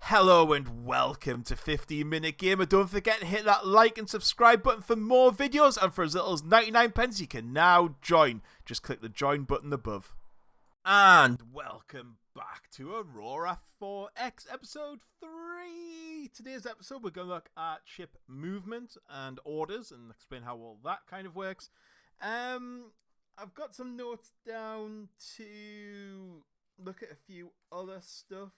Hello and welcome to 15 Minute Gamer. Don't forget to hit that like and subscribe button for more videos, and for as little as 99 pence you can now join. Just click the join button above. And welcome back to Aurora 4X episode 3. Today's episode we're going to look at ship movement and orders and explain how all that kind of works. I've got some notes down to look at a few other stuff.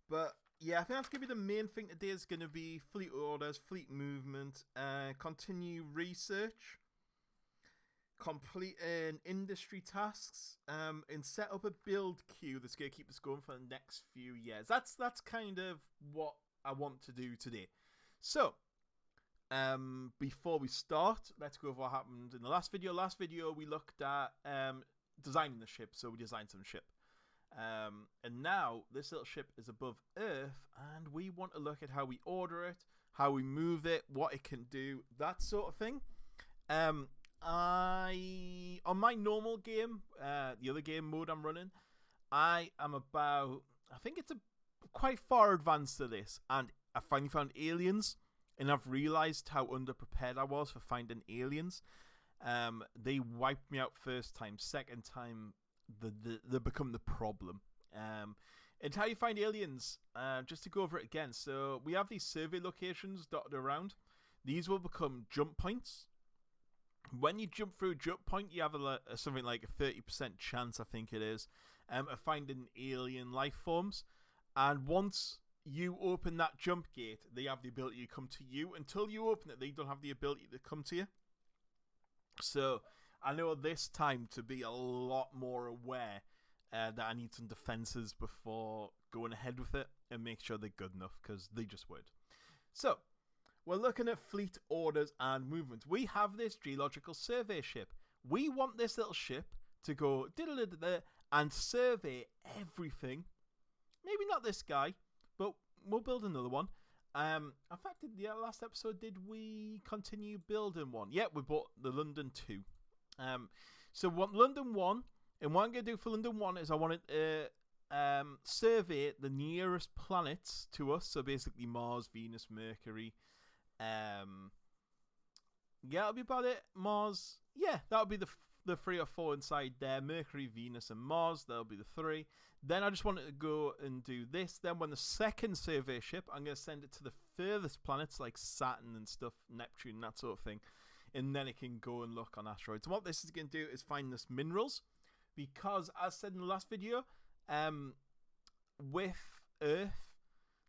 But yeah, I think that's going to be the main thing today is going to be fleet orders, fleet movement, continue research, complete industry tasks, and set up a build queue that's going to keep us going for the next few years. That's kind of what I want to do today. So, before we start, let's go over what happened in the last video. Last video we looked at designing the ship, so we designed some ship. And now this little ship is above Earth, and we want to look at how we order it, how we move it, what it can do, that sort of thing. On my normal game, the other game mode I'm running, I am about, I think it's quite far advanced to this, and I finally found aliens, and I've realized how underprepared I was for finding aliens. They wiped me out first time, second time they become the problem. And how you find aliens, just to go over it again. So we have these survey locations dotted around. These will become jump points. When you jump through a jump point, you have something like a 30% chance, I think it is, of finding alien life forms. And once you open that jump gate, they have the ability to come to you. Until you open it, they don't have the ability to come to you. So I know this time to be a lot more aware that I need some defenses before going ahead with it and make sure they're good enough, because they just would. So, we're looking at fleet orders and movements. We have this geological survey ship. We want this little ship to go and survey everything. Maybe not this guy, but we'll build another one. In fact, the last episode, did we continue building one? Yeah, we bought the London 2. So we want London 1, and what I'm going to do for London 1 is I want to survey the nearest planets to us, so basically Mars, Venus, Mercury. Yeah, that'll be about it. Mars, yeah, that'll be the 3 or 4 inside there. Mercury, Venus, and Mars, that'll be the 3. Then I just wanted to go and do this. Then when the second survey ship, I'm going to send it to the furthest planets like Saturn and stuff, Neptune, that sort of thing. And then it can go and look on asteroids. And what this is going to do is find us minerals. Because, as said in the last video, with Earth,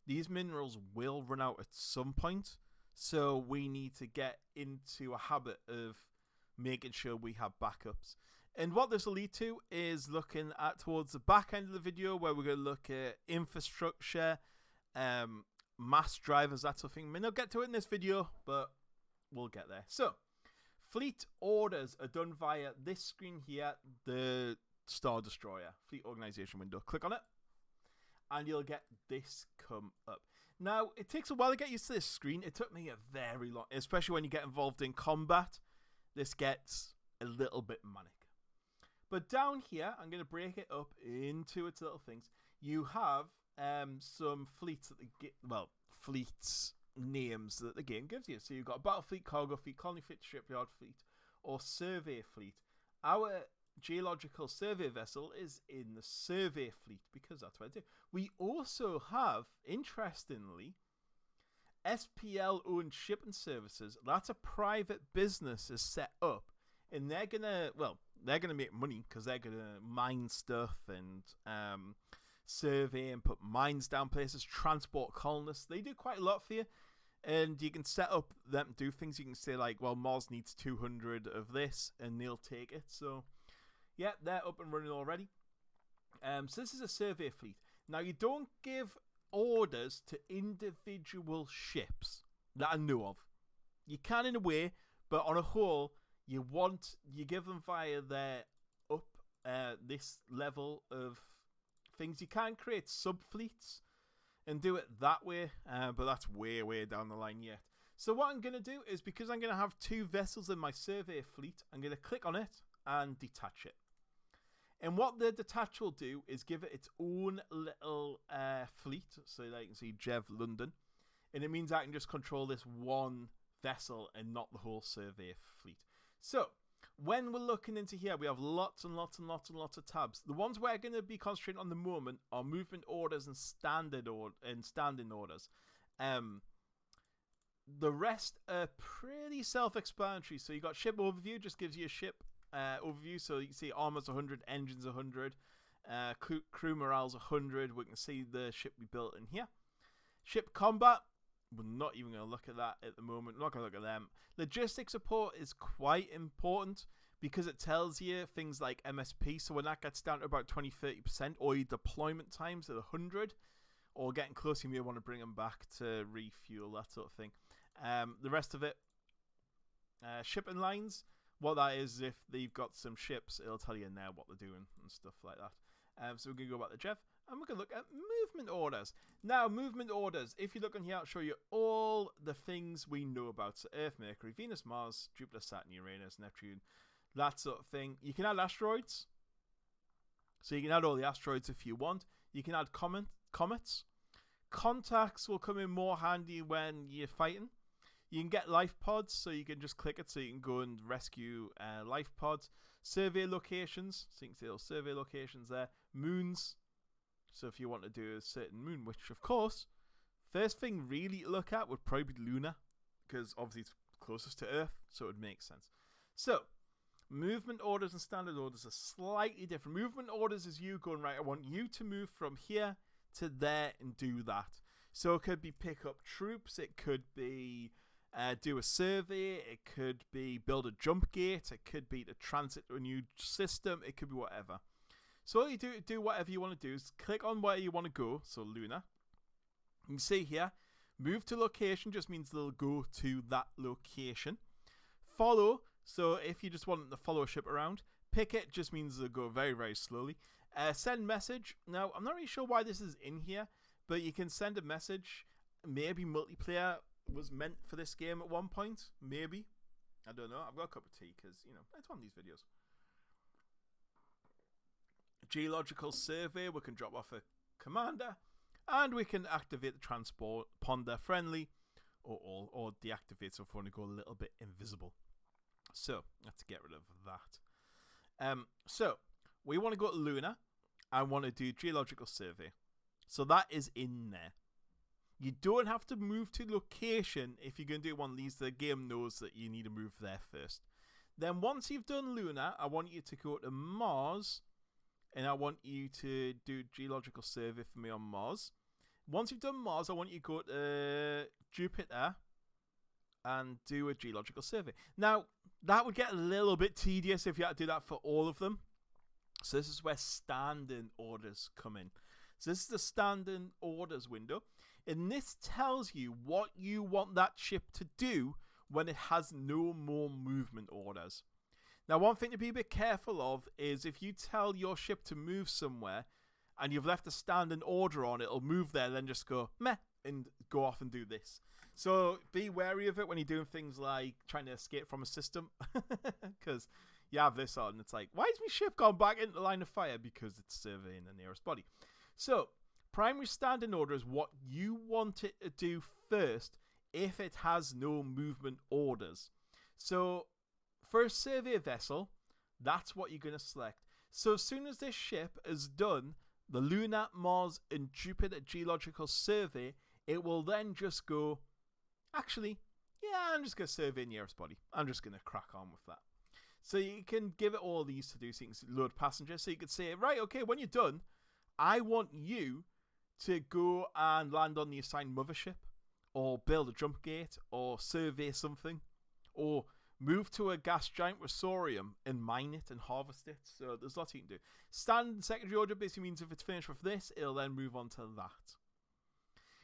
these minerals will run out at some point. So we need to get into a habit of making sure we have backups. And what this will lead to is looking at towards the back end of the video, where we're going to look at infrastructure, mass drivers, that sort of thing. I may not get to it in this video, but we'll get there. So, fleet orders are done via this screen here, the Star Destroyer, Fleet Organization window. Click on it, and you'll get this come up. Now, it takes a while to get used to this screen. It took me a very long, especially when you get involved in combat. This gets a little bit manic. But down here, I'm going to break it up into its little things. You have some fleets that fleets names that the game gives you. So you've got battle fleet, cargo fleet, colony fleet, shipyard fleet, or survey fleet. Our geological survey vessel is in the survey fleet because that's what I do. We also have, interestingly, SPL owned shipping services. That's a private business is set up, and they're gonna make money because they're gonna mine stuff and survey and put mines down places, transport colonists. They do quite a lot for you, and you can set up them do things. You can say like, well, Mars needs 200 of this, and they'll take it. So yeah, they're up and running already. So this is a survey fleet. Now, you don't give orders to individual ships that I know of. You can in a way, but on a whole, you give them via their this level of things. You can create sub-fleets and do it that way, but that's way, way down the line yet. So what I'm going to do is, because I'm going to have 2 vessels in my survey fleet, I'm going to click on it and detach it. And what the detach will do is give it its own little fleet. So there you can see Jev London. And it means I can just control this one vessel and not the whole survey fleet. So when we're looking into here, we have lots and lots and lots and lots of tabs. The ones we're going to be concentrating on the moment are movement orders and standing orders. The rest are pretty self-explanatory. So you got ship overview, just gives you a ship overview. So you can see armor's 100, engines 100, crew morale's 100. We can see the ship we built in here. Ship combat, we're not even going to look at that at the moment. We're not going to look at them. Logistics support is quite important because it tells you things like MSP. So when that gets down to about 20-30%, or your deployment times at 100, or getting close, you may want to bring them back to refuel, that sort of thing. The rest of it, shipping lines, what that is, if they've got some ships, it'll tell you now what they're doing and stuff like that. So we're going to go back to Jeff, and we're going to look at movement orders. Now, movement orders, if you look on here, I'll show you all the things we know about. So Earth, Mercury, Venus, Mars, Jupiter, Saturn, Uranus, Neptune, that sort of thing. You can add asteroids. So you can add all the asteroids if you want. You can add comets. Contacts will come in more handy when you're fighting. You can get life pods, so you can just click it so you can go and rescue life pods. Survey locations, so you can see those survey locations there. Moons, so if you want to do a certain moon, which of course, first thing really to look at would probably be Luna, because obviously it's closest to Earth, so it would make sense. So, movement orders and standard orders are slightly different. Movement orders is you going, right, I want you to move from here to there and do that. So it could be pick up troops, it could be do a survey, it could be build a jump gate, it could be to transit to a new system, it could be whatever. So all you do whatever you want to do is click on where you want to go, so Luna. You can see here, move to location just means they'll go to that location. Follow, so if you just want them to follow a ship around. Pick it just means they'll go very, very slowly. Send message. Now, I'm not really sure why this is in here, but you can send a message. Maybe multiplayer was meant for this game at one point. Maybe. I don't know. I've got a cup of tea because, you know, it's one of these videos. Geological survey. We can drop off a commander. And we can activate the transponder friendly. Or deactivate, so if we want to go a little bit invisible. So, let's get rid of that. So, we want to go to Luna. I want to do geological survey. So that is in there. You don't have to move to location if you're going to do one of these. The game knows that you need to move there first. Then once you've done Luna, I want you to go to Mars. And I want you to do geological survey for me on Mars. Once you've done Mars, I want you to go to Jupiter and do a geological survey. Now, that would get a little bit tedious if you had to do that for all of them. So this is where standing orders come in. So this is the standing orders window. And this tells you what you want that ship to do when it has no more movement orders. Now, one thing to be a bit careful of is if you tell your ship to move somewhere and you've left a standing order on, it'll move there, then just go, meh, and go off and do this. So be wary of it when you're doing things like trying to escape from a system. Because you have this on, and it's like, why is my ship gone back into the line of fire? Because it's surveying the nearest body. So, primary standing order is what you want it to do first if it has no movement orders. So, for a survey vessel, that's what you're going to select. So, as soon as this ship is done, the Luna, Mars, and Jupiter geological survey, it will then just go, actually, yeah, I'm just going to survey nearest body. I'm just going to crack on with that. So you can give it all these to do things, load passengers. So you could say, right, okay, when you're done, I want you to go and land on the assigned mothership, or build a jump gate, or survey something, or move to a gas giant resourium and mine it and harvest it. So there's lots you can do. Standard secondary order basically means if it's finished with this, it'll then move on to that.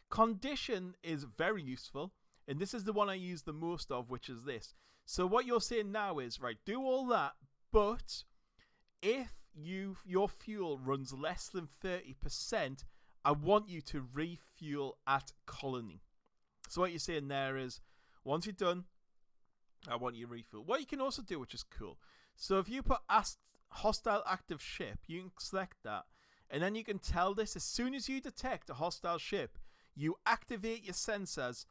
Condition is very useful, and this is the one I use the most of, which is this. So what you're saying now is, right, do all that, but if your fuel runs less than 30%, I want you to refuel at colony. So what you're saying there is, once you're done, I want you to refuel. What you can also do, which is cool, so if you put hostile active ship, you can select that, And then you can tell this as soon as you detect a hostile ship, you activate your sensors,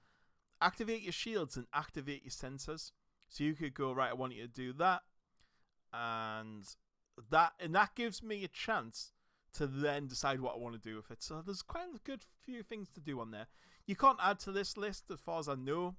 activate your shields, and activate your sensors. So you could go, right, I want you to do that. And that gives me a chance to then decide what I want to do with it. So there's quite a good few things to do on there. You can't add to this list as far as I know.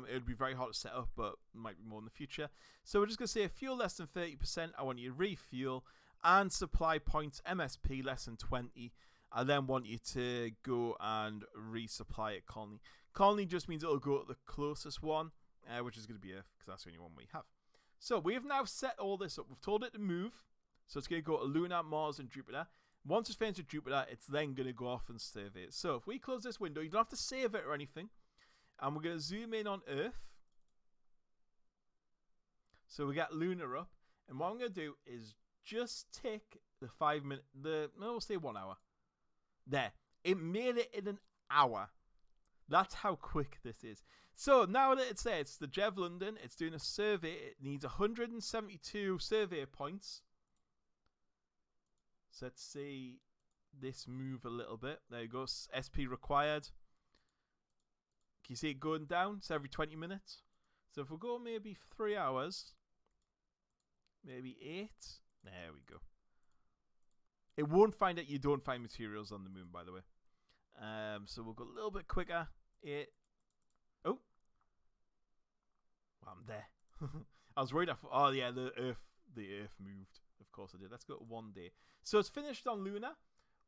It would be very hard to set up, but might be more in the future. So we're just going to say fuel less than 30%. I want you to refuel. And supply points, MSP less than 20. I then want you to go and resupply at Colony. Colony just means it'll go to the closest one, which is going to be Earth, because that's the only one we have. So we have now set all this up. We've told it to move. So it's going to go to Luna, Mars, and Jupiter. Once it's finished with Jupiter, it's then going to go off and survey it. So if we close this window, you don't have to save it or anything. And we're going to zoom in on Earth. So we got Luna up. And what I'm going to do is just tick the 5 minute, we'll say 1 hour. There. It made it in an hour. That's how quick this is. So now that it's there, it's the Jev London. It's doing a survey. It needs 172 survey points. So let's see this move a little bit. There you go. SP required. Can you see it going down? It's every 20 minutes. So if we go maybe 3 hours, maybe 8. There we go. It won't find it. You don't find materials on the moon, by the way. So we'll go a little bit quicker. Oh. Well, I'm there. I was worried. Oh, yeah, the Earth moved. Of course I did. Let's go to 1 day. So it's finished on Luna.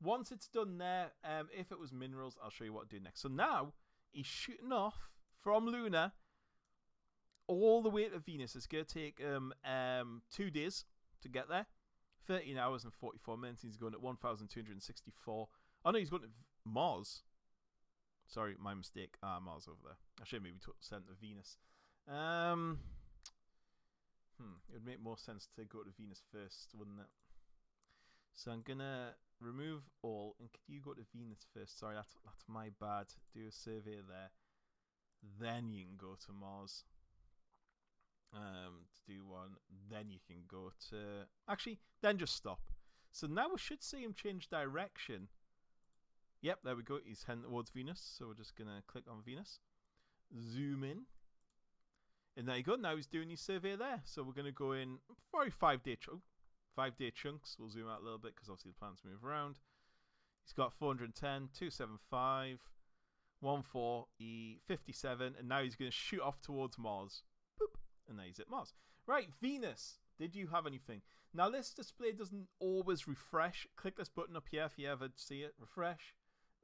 Once it's done there, if it was minerals, I'll show you what to do next. So now he's shooting off from Luna all the way to Venus. It's going to take 2 days to get there. 13 hours and 44 minutes. He's going at 1,264. Oh, no, he's going to Mars. Sorry, my mistake. Mars over there. I should have maybe sent to Venus. It would make more sense to go to Venus first, wouldn't it? So I'm going to remove all. And could you go to Venus first? Sorry, that's my bad. Do a survey there. Then you can go to Mars. To do one. Then you can go to... Actually, then just stop. So now we should see him change direction. Yep, there we go. He's heading towards Venus. So we're just going to click on Venus. Zoom in. And there you go. Now he's doing his survey there. So we're going to go in probably 5 day chunks. We'll zoom out a little bit because obviously the planets move around. He's got 410, 275, 14, 57. And now he's going to shoot off towards Mars. Boop. And there he's at Mars. Right, Venus. Did you have anything? Now this display doesn't always refresh. Click this button up here if you ever see it. Refresh.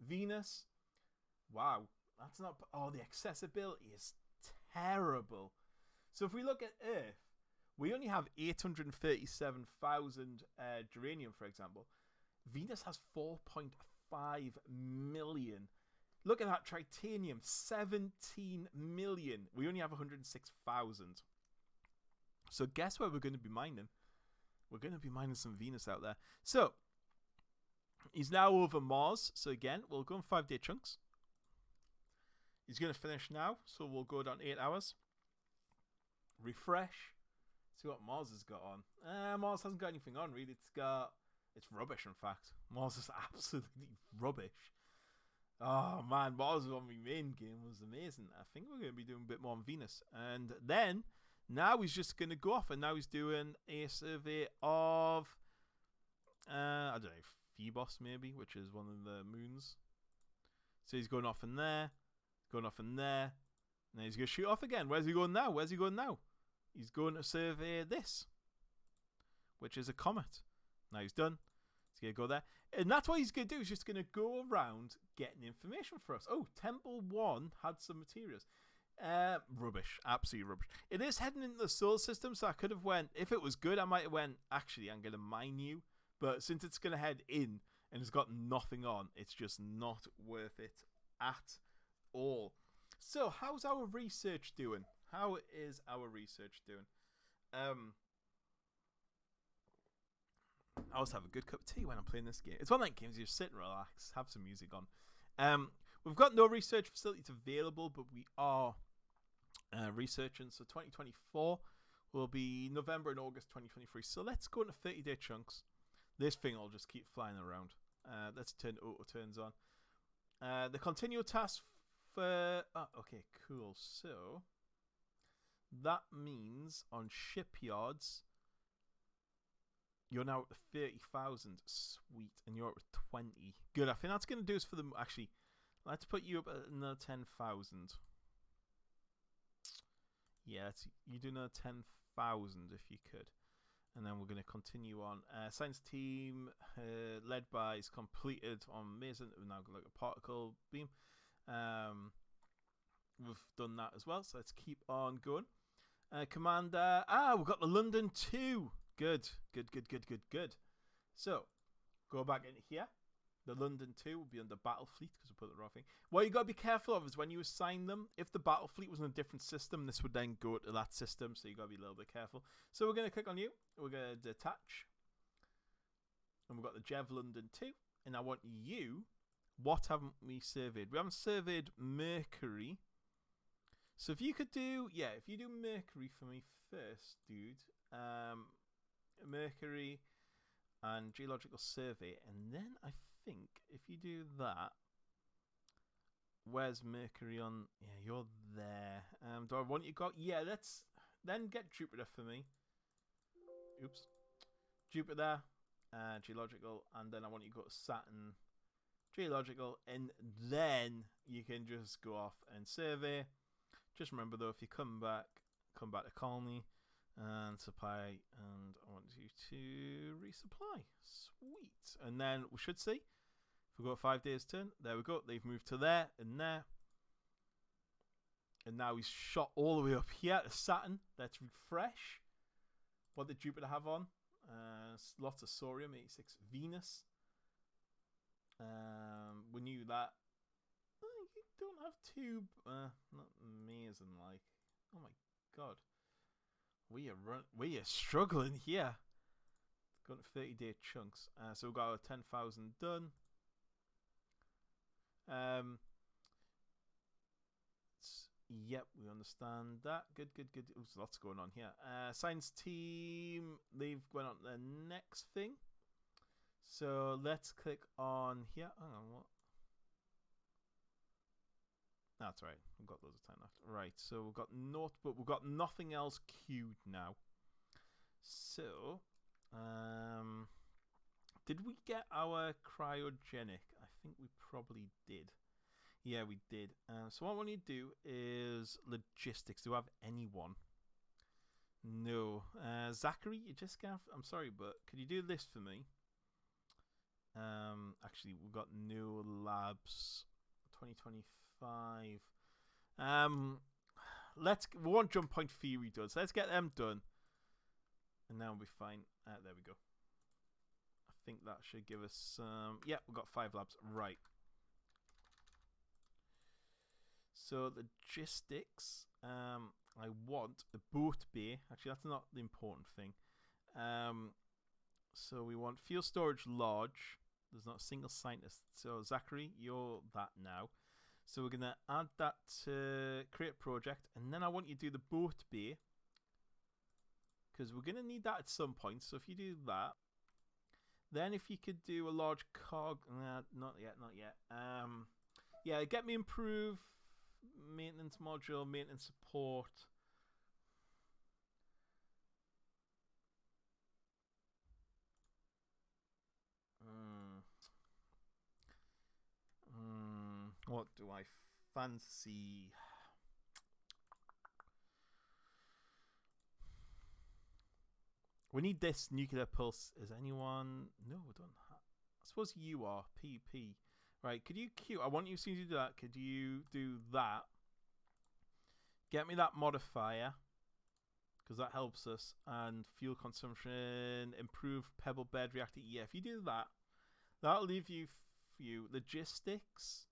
Venus. Wow. That's not... Oh, the accessibility is terrible. So if we look at Earth, we only have 837,000 germanium, for example. Venus has 4.5 million. Look at that, titanium, 17 million. We only have 106,000. So guess where we're going to be mining? We're going to be mining some Venus out there. So he's now over Mars. So again, we'll go in 5 day chunks. He's going to finish now. So we'll go down 8 hours. Refresh. See what Mars has got on. Mars hasn't got anything on, really. It's rubbish, in fact. Mars is absolutely rubbish. Oh, man. Mars on my main game was amazing. I think we're going to be doing a bit more on Venus. And then, now he's just going to go off. And now he's doing a survey of, I don't know, Phoebos, maybe, which is one of the moons. So he's going off in there. Going off in there. And then he's going to shoot off again. Where's he going now? Where's he going now? He's going to survey this, which is a comet. Now he's done. He's going to go there. And that's what he's going to do. He's just going to go around getting information for us. Oh, Temple 1 had some materials. Rubbish. Absolutely rubbish. It is heading into the solar system, so I could have went... If it was good, I might have went, actually, I'm going to mine you. But since it's going to head in and it's got nothing on, it's just not worth it at all. So, how's our research doing? How is our research doing? I always have a good cup of tea when I'm playing this game. It's one of those games you just sit and relax, have some music on. We've got no research facilities available, but we are researching. So 2024 will be November and August 2023. So let's go into 30-day chunks. This thing will just keep flying around. Let's turn auto turns on. The continual task for... Oh, okay, cool. So that means on shipyards, you're now at 30,000. Sweet. And you're at 20. Good. I think that's going to do us for them. Actually, let's put you up at another 10,000. Yeah, you do another 10,000 if you could. And then we're going to continue on. Science team led by is completed on Mason. We've now got like a particle beam. We've done that as well. So let's keep on going. Commander. We've got the London 2. Good. So go back in here. The London 2 will be under Battle Fleet because we put the wrong thing. What you got to be careful of is when you assign them, if the Battle Fleet was in a different system, this would then go to that system. So you got to be a little bit careful. So we're going to click on you. We're going to detach. And we've got the Jev London 2. And I want you. What haven't we surveyed? We haven't surveyed Mercury. So if you could do, if you do Mercury for me first, dude. Mercury and geological survey, and then I think if you do that, where's Mercury on? Yeah, you're there. Do I want you got? Yeah, let's then get Jupiter for me. Oops, Jupiter, geological, and then I want you to go to Saturn, geological, and then you can just go off and survey. Just remember though, if you come back to colony. And supply, and I want you to resupply. Sweet. And then we should see, if we go 5 days turn, there we go. They've moved to there and there. And now he's shot all the way up here to Saturn. Let's refresh. What did Jupiter have on? Lots of Sorium, 86. Venus. We knew that. You don't have too, not amazing like. Oh my god. We are struggling here. Got 30-day chunks. So we've got our 10,000 done. Yep, we understand that. Good. There's lots going on here. Science team, they've went on to the next thing. So let's click on here. Hang on, what? That's right. We've got loads of time left. Right, so we've got naught, but we've got nothing else queued now. So, did we get our cryogenic? I think we probably did. Yeah, we did. So what I want you to do is logistics. Do I have anyone? No. Zachary, you just got... I'm sorry, but could you do this for me? Actually, we've got new labs. 2025. We want jump point theory done, so let's get them done, and then we'll be fine. There we go. I think that should give us yeah, we've got 5 labs. Right, so logistics, I want the boat bay. Actually, that's not the important thing. So we want fuel storage large. There's not a single scientist, so Zachary, you're that now. So we're going to add that to create project. And then I want you to do the boat bay. Because we're going to need that at some point. So if you do that. Then if you could do a large cog. Not yet. Yeah, get me improve. Maintenance module. Maintenance support. What do I fancy? We need this nuclear pulse. Is anyone? No, we don't have. I suppose you are. PP. Right, could you queue? I want you, as soon as you do that, could you do that? Get me that modifier. Because that helps us. And fuel consumption. Improve pebble bed reactor. Yeah, if you do that, that'll leave you few logistics.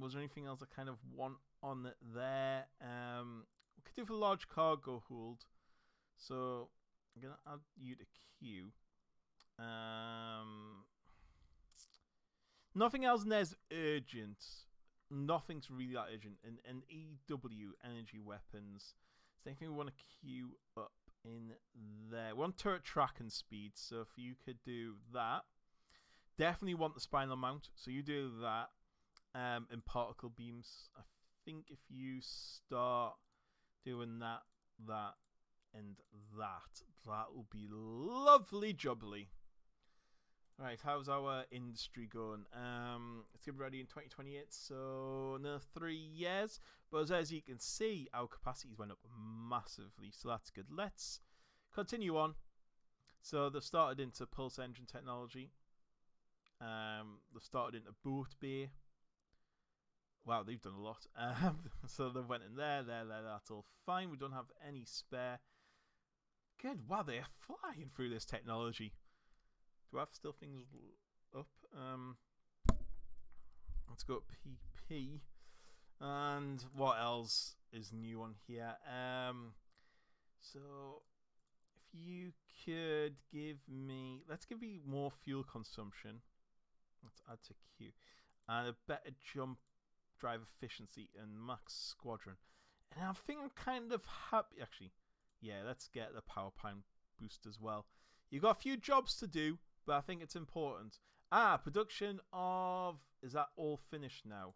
Was there anything else I kind of want on it there? We could do for large cargo hold. So I'm gonna add you to queue. Nothing else in there's urgent. Nothing's really that urgent. And EW energy weapons. Is there anything we want to queue up in there? We want turret track and speed. So if you could do that. Definitely want the spinal mount, so you do that. And particle beams. I think if you start doing that, and that will be lovely jubbly. Right, how's our industry going? It's going to be ready in 2028, so another 3 years. But as you can see, our capacities went up massively, so that's good. Let's continue on. So they've started into pulse engine technology. They've started into boat bay. Wow, they've done a lot. So they went in there. That's all fine. We don't have any spare. Good. Wow, they're flying through this technology. Do I have still things up? Let's go PP. And what else is new on here? So if you could give me, let's give me more fuel consumption. Let's add to Q. And a better jump drive efficiency and max squadron. And I think I'm kind of happy. Actually, yeah, let's get the power plant boost as well. You've got a few jobs to do, but I think it's important. Production of... Is that all finished now?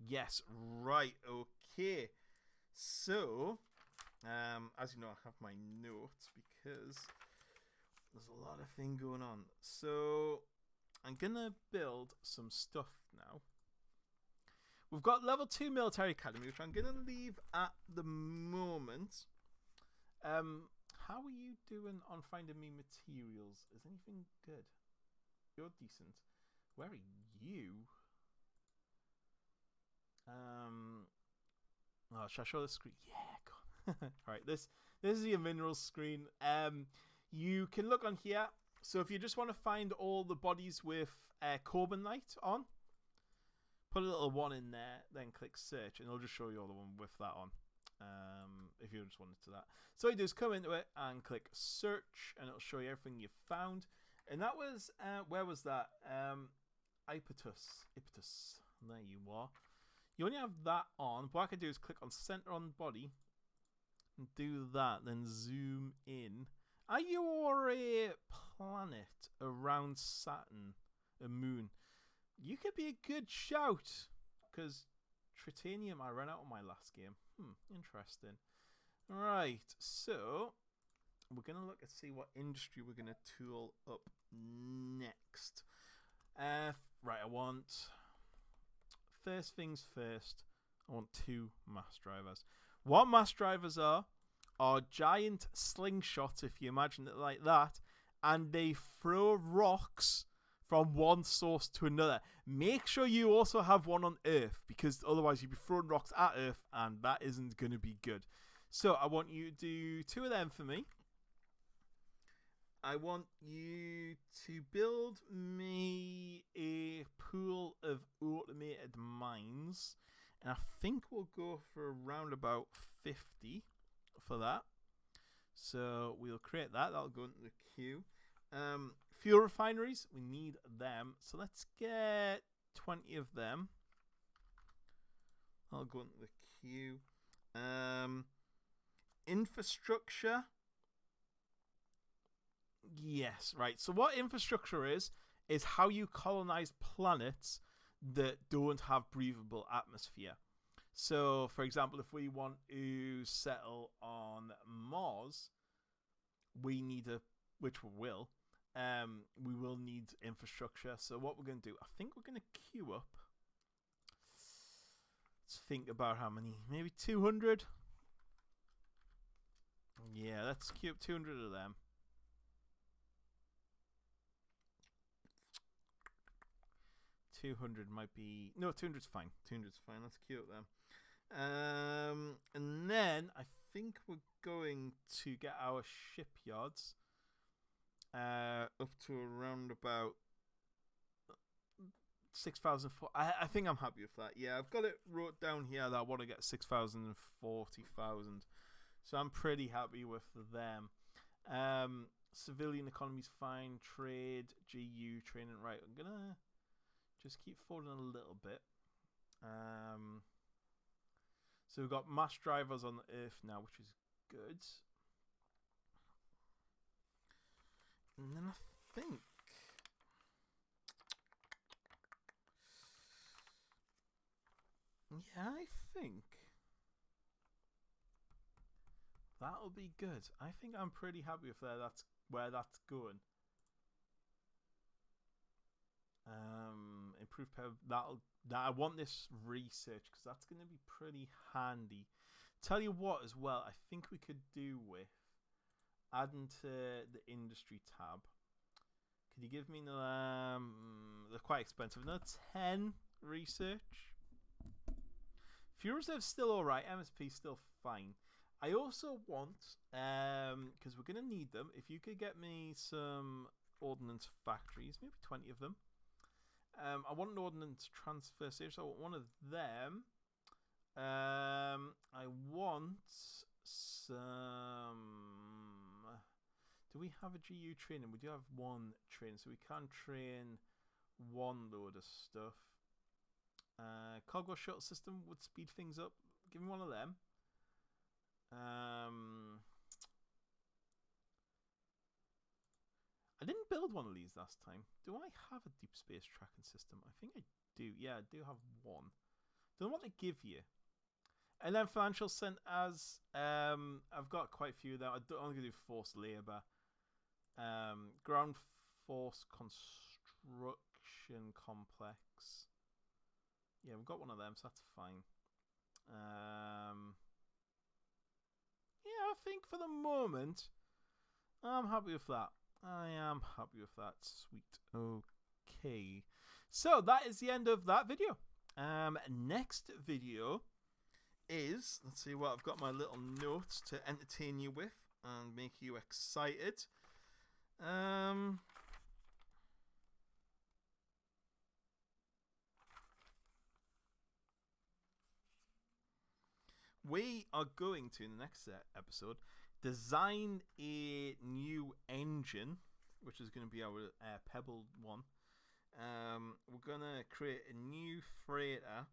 Yes, right, okay. So, as you know, I have my notes because there's a lot of thing going on. So, I'm going to build some stuff now. We've got level 2 military academy, which I'm going to leave at the moment. How are you doing on finding me materials? Is anything good? You're decent. Where are you? Oh, should I show the screen? Yeah, go on. Alright, this is your minerals screen. You can look on here. So if you just want to find all the bodies with carbonite on, put a little 1 in there, then click search, and it'll just show you all the one with that on. If you just wanted to that. So you do is come into it and click search, and it'll show you everything you've found. And that was, where was that? Ipetus. There you are. You only have that on. What I can do is click on center on body and do that, then zoom in. Are you a planet around Saturn, a moon? You could be a good shout, because Tritanium I ran out on my last game. Interesting. Right, so we're going to look and see what industry we're going to tool up next. Right, I want... First things first, I want 2 mass drivers. What mass drivers are giant slingshots, if you imagine it like that, and they throw rocks from one source to another. Make sure you also have one on Earth, because otherwise you'll be throwing rocks at Earth, and that isn't going to be good. So I want you to do 2 of them for me. I want you to build me a pool of automated mines. And I think we'll go for around about 50 for that. So we'll create that. That'll go into the queue. Fuel refineries, we need them. So let's get 20 of them. I'll go into the queue. Infrastructure. Yes, right. So what infrastructure is how you colonize planets that don't have breathable atmosphere. So, for example, if we want to settle on Mars, we need which we will need infrastructure. So what we're going to do, I think we're going to queue up. Let's think about how many, maybe 200? Yeah, let's queue up 200 of them. $200 might be... No, 200's fine. 200's fine. Let's queue up them. And then I think we're going to get our shipyards up to around about 6,000. I think I'm happy with that. Yeah, I've got it wrote down here that I want to get 6,000 and 40,000. So I'm pretty happy with them. Civilian economy's fine. Trade, GU, training. Right, I'm going to just keep forwarding a little bit. So we've got mass drivers on the Earth now, which is good. And then I think Yeah, I think that'll be good. I think I'm pretty happy with that's where that's going. Improve power. I want this research because that's going to be pretty handy. Tell you what, as well, I think we could do with adding to the industry tab. Could you give me they're quite expensive. Another 10 research. Fuel reserve's still alright. MSP still fine. I also want, because we're going to need them, if you could get me some ordnance factories, maybe 20 of them. I want an ordnance transfer station, so I want one of them. I want some... Do we have a GU training? We do have one train, so we can train one load of stuff. Cogwell shuttle system would speed things up. Give me one of them. I didn't build one of these last time. Do I have a deep space tracking system? I think I do. Yeah, I do have one. Don't know what they give you. And then financial cent as I've got quite a few there. I'm only gonna do forced labour. Ground force construction complex. Yeah, we've got one of them, so that's fine. Yeah, I think for the moment, I'm happy with that. I am happy with that. Sweet. Okay. So that is the end of that video. Next video is, let's see what I've got my little notes to entertain you with and make you excited. We are going to, in the next episode, design a new engine, which is going to be our Pebble one. We're going to create a new freighter,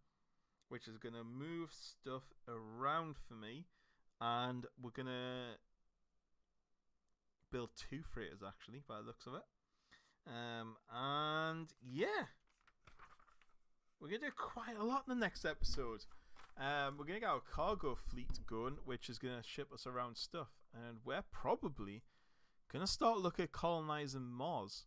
which is going to move stuff around for me. And we're going to build 2 freighters, actually, by the looks of it. And yeah, we're going to do quite a lot in the next episode. We're going to get our cargo fleet going, which is going to ship us around stuff. And we're probably going to start looking at colonizing Mars.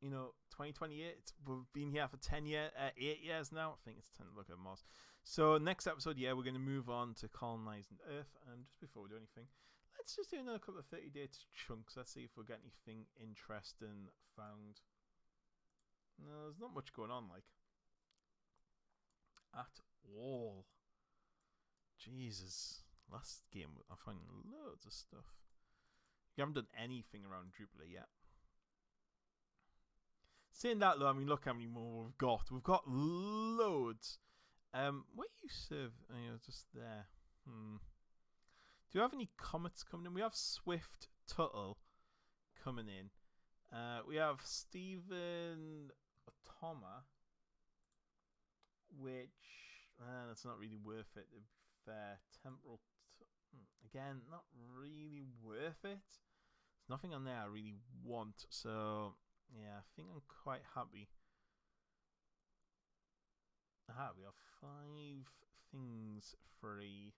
You know, 2028, we've been here for 8 years now. I think it's 10 to look at Mars. So next episode, yeah, we're going to move on to colonizing Earth. And just before we do anything, let's just do another couple of 30-day chunks. Let's see if we'll get anything interesting found. No, there's not much going on, like, at all. Jesus. Last game, I found loads of stuff. You haven't done anything around Jupiter yet. Saying that, though, I mean, look how many more we've got. We've got loads. Where you serve? Oh, yeah, just there. Do you have any comets coming in? We have Swift Tuttle coming in. We have Stephen Otoma, which that's not really worth it, to be fair. Temporal, again, not really worth it. There's nothing on there I really want, so yeah, I think I'm quite happy. Aha, we have 5 things free.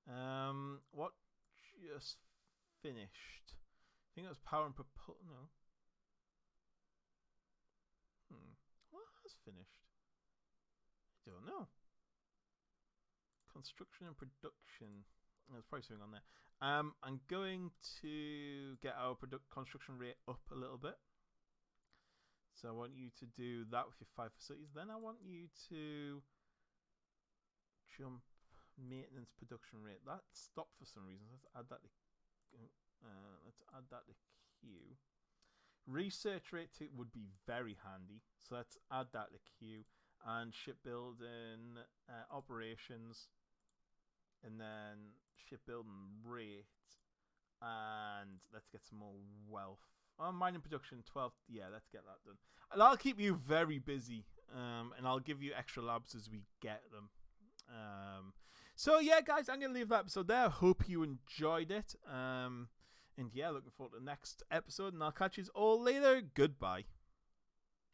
What just finished? I think it was power and propulsion. No. What has finished? I don't know. Construction and production. There's probably something on there. I'm going to get our construction rate up a little bit. So I want you to do that with your 5 facilities. Then I want you to jump maintenance production rate. That stopped for some reason. Let's add that to queue. Research rate would be very handy. So let's add that to queue. And shipbuilding operations, and then shipbuilding rate, and let's get some more wealth. Mining production 12. Yeah, let's get that done. And I'll keep you very busy, and I'll give you extra labs as we get them. So yeah, guys, I'm gonna leave that episode there. Hope you enjoyed it. And yeah, looking forward to the next episode, and I'll catch you all later. Goodbye.